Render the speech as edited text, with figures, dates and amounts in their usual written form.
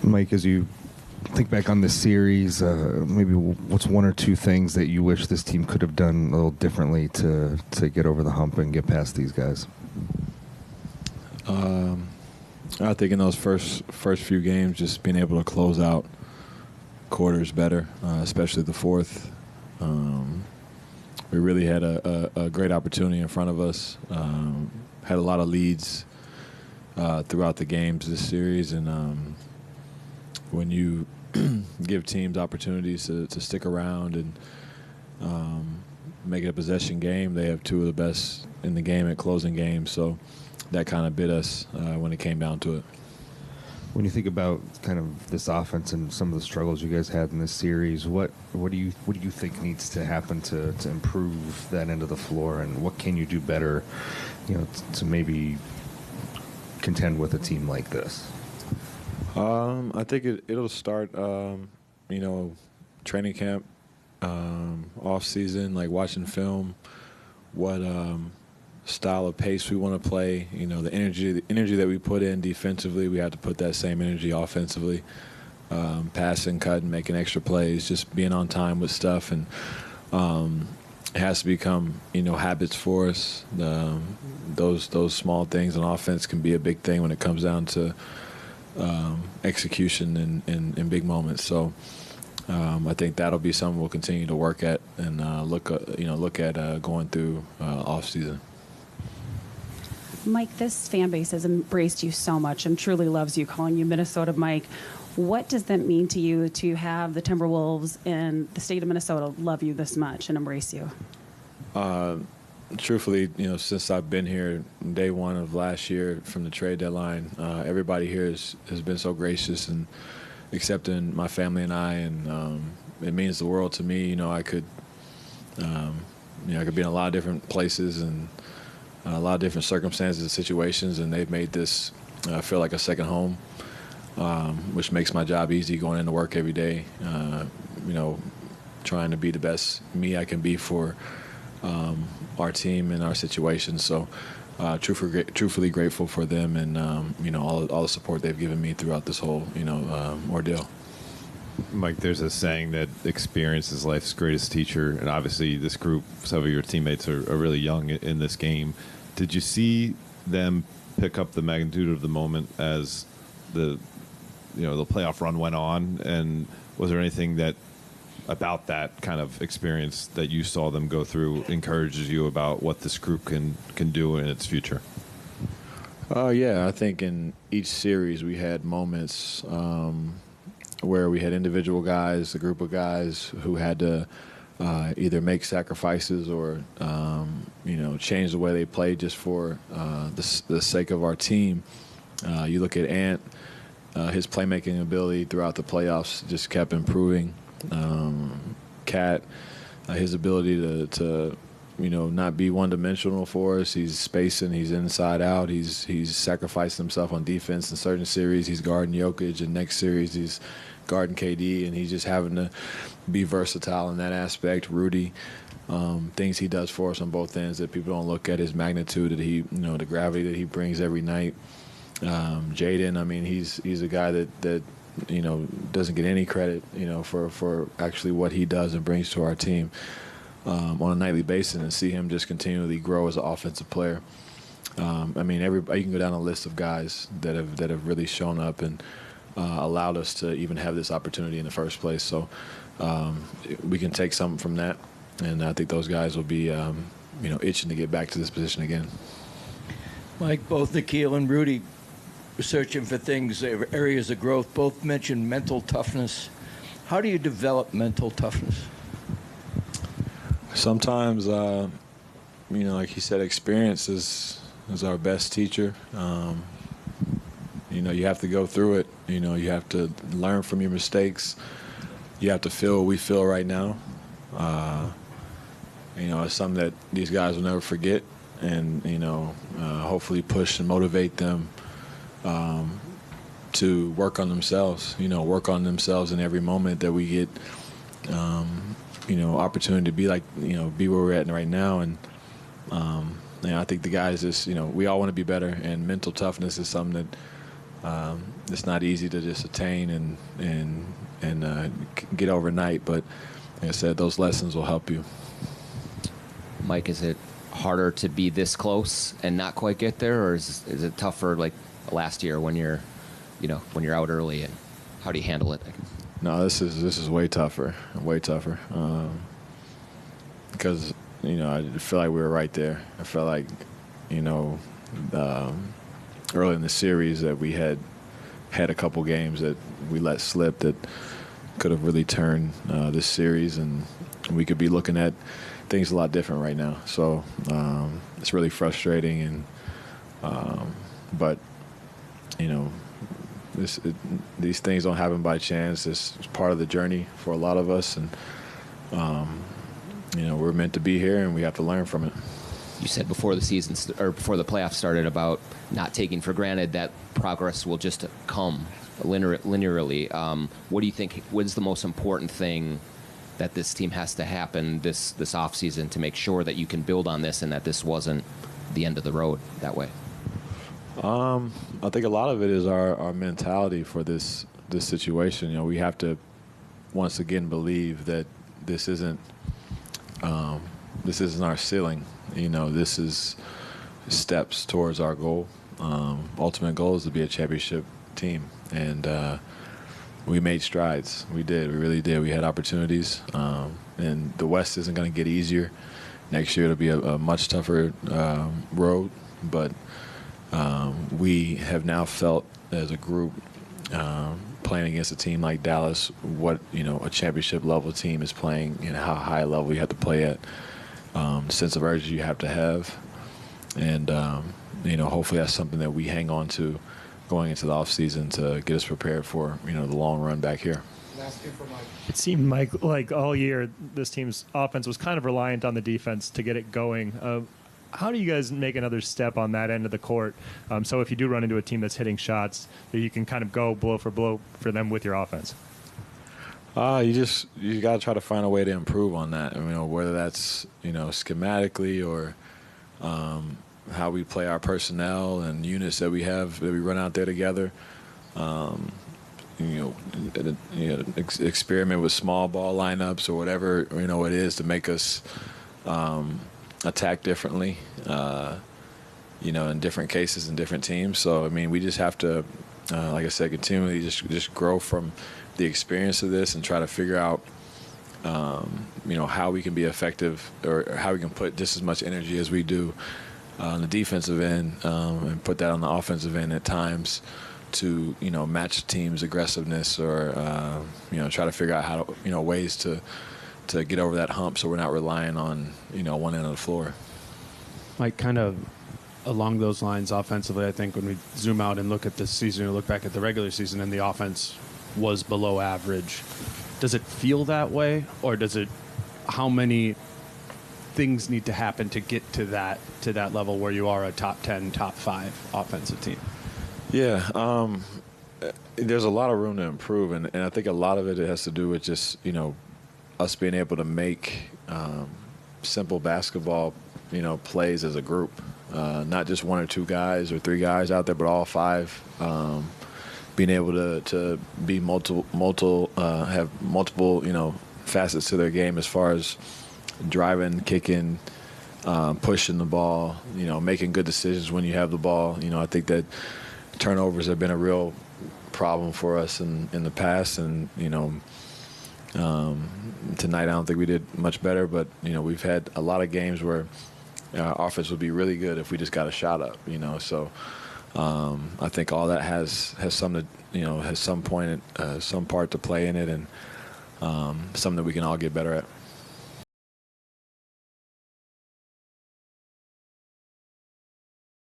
Mike, as you think back on this series, maybe what's one or two things that you wish this team could have done a little differently to get over the hump and get past these guys? I think in those first few games, just being able to close out quarters better, especially the fourth. We really had a great opportunity in front of us. Had a lot of leads throughout the games this series, and when you give teams opportunities to stick around and make it a possession game, they have two of the best in the game at closing games. So that kind of bit us when it came down to it. When you think about kind of this offense and some of the struggles you guys had in this series, what do you think needs to happen to improve that end of the floor, and what can you do better, to maybe contend with a team like this? I think it'll start, training camp, off season, like watching film, what style of pace we want to play. The energy that we put in defensively, we have to put that same energy offensively. Passing, cutting, making extra plays, just being on time with stuff, and it has to become habits for us. Those small things on offense can be a big thing when it comes down to execution in big moments. So I think that'll be something we'll continue to work at and look at going through off season. Mike, this fan base has embraced you so much and truly loves you, calling you Minnesota Mike. What does that mean to you to have the Timberwolves and the state of Minnesota love you this much and embrace you? Truthfully, since I've been here, day one of last year from the trade deadline, everybody here has been so gracious and accepting my family and I, and it means the world to me. I could be in a lot of different places and a lot of different circumstances and situations, and they've made this feel like a second home, which makes my job easy going into work every day, trying to be the best me I can be for our team and our situation. So truthfully grateful for them and, all the support they've given me throughout this whole, ordeal. Mike, there's a saying that experience is life's greatest teacher, and obviously this group, some of your teammates are really young in this game. Did you see them pick up the magnitude of the moment as the playoff run went on, and was there anything that about that kind of experience that you saw them go through encourages you about what this group can do in its future? Yeah, I think in each series we had moments where we had individual guys, a group of guys who had to either make sacrifices or, change the way they played just for the sake of our team. You look at Ant, his playmaking ability throughout the playoffs just kept improving. Cat, his ability to not be one-dimensional for us. He's spacing. He's inside out. He's sacrificed himself on defense in certain series. He's guarding Jokic, and next series he's guarding KD, and he's just having to be versatile in that aspect. Rudy, things he does for us on both ends that people don't look at, his magnitude that he, the gravity that he brings every night. Jaden, he's a guy that doesn't get any credit, for actually what he does and brings to our team on a nightly basis, and see him just continually grow as an offensive player. Everybody, you can go down a list of guys that have really shown up and allowed us to even have this opportunity in the first place. So we can take something from that, and I think those guys will be, itching to get back to this position again. Mike, both Nikhil and Rudy were searching for things, areas of growth. Both mentioned mental toughness. How do you develop mental toughness? Sometimes, like you said, experience is our best teacher. You have to go through it. You have to learn from your mistakes. You have to feel what we feel right now. It's something that these guys will never forget, and, hopefully push and motivate them to work on themselves, work on themselves in every moment that we get, opportunity to be where we're at right now. And, I think the guys just, we all want to be better, and mental toughness is something that It's not easy to just attain and get overnight, but like I said, those lessons will help you. Mike, is it harder to be this close and not quite get there, or is it tougher like last year when you're out early, and how do you handle it? No, this is way tougher, because I feel like we were right there. I felt like early in the series that we had a couple games that we let slip that could have really turned this series, and we could be looking at things a lot different right now. So it's really frustrating, but these things don't happen by chance. It's part of the journey for a lot of us, and we're meant to be here, and we have to learn from it. You said before the season or before the playoffs started about not taking for granted that progress will just come linearly. What do you think? What is the most important thing that this team has to happen this offseason to make sure that you can build on this and that this wasn't the end of the road that way? I think a lot of it is our mentality for this situation. We have to once again believe that this isn't our ceiling. This is steps towards our goal. Ultimate goal is to be a championship team, and we made strides. We did. We really did. We had opportunities, and the West isn't going to get easier. Next year it'll be a much tougher road, but we have now felt as a group playing against a team like Dallas what a championship level team is playing and how high a level you have to play at, sense of urgency you have to have, and hopefully that's something that we hang on to going into the offseason to get us prepared for the long run back here. It seemed like all year this team's offense was kind of reliant on the defense to get it going. How do you guys make another step on that end of the court? So if you do run into a team that's hitting shots, that you can kind of go blow for them with your offense? You got to try to find a way to improve on that. Whether that's schematically or how we play our personnel and units that we have that we run out there together. Experiment with small ball lineups or whatever it is to make us attack differently. In different cases and different teams. So we just have to, like I said, continually just grow from the experience of this and try to figure out, how we can be effective or how we can put just as much energy as we do on the defensive end and put that on the offensive end at times to, match the team's aggressiveness or, try to figure out how to, ways to get over that hump so we're not relying on, one end of the floor. Mike, kind of along those lines offensively, I think when we zoom out and look at this season or look back at the regular season and the offense was below average, does it feel that way, or how many things need to happen to get to that level where you are a top 10, top 5 offensive team? Yeah, there's a lot of room to improve, and I think a lot of it has to do with just, us being able to make simple basketball, plays as a group, not just one or two guys or three guys out there, but all 5. Being able to be have multiple, facets to their game as far as driving, kicking, pushing the ball, making good decisions when you have the ball. I think that turnovers have been a real problem for us in the past, and tonight I don't think we did much better, but we've had a lot of games where our offense would be really good if we just got a shot up. So I think all that has some part to play in it, and something that we can all get better at.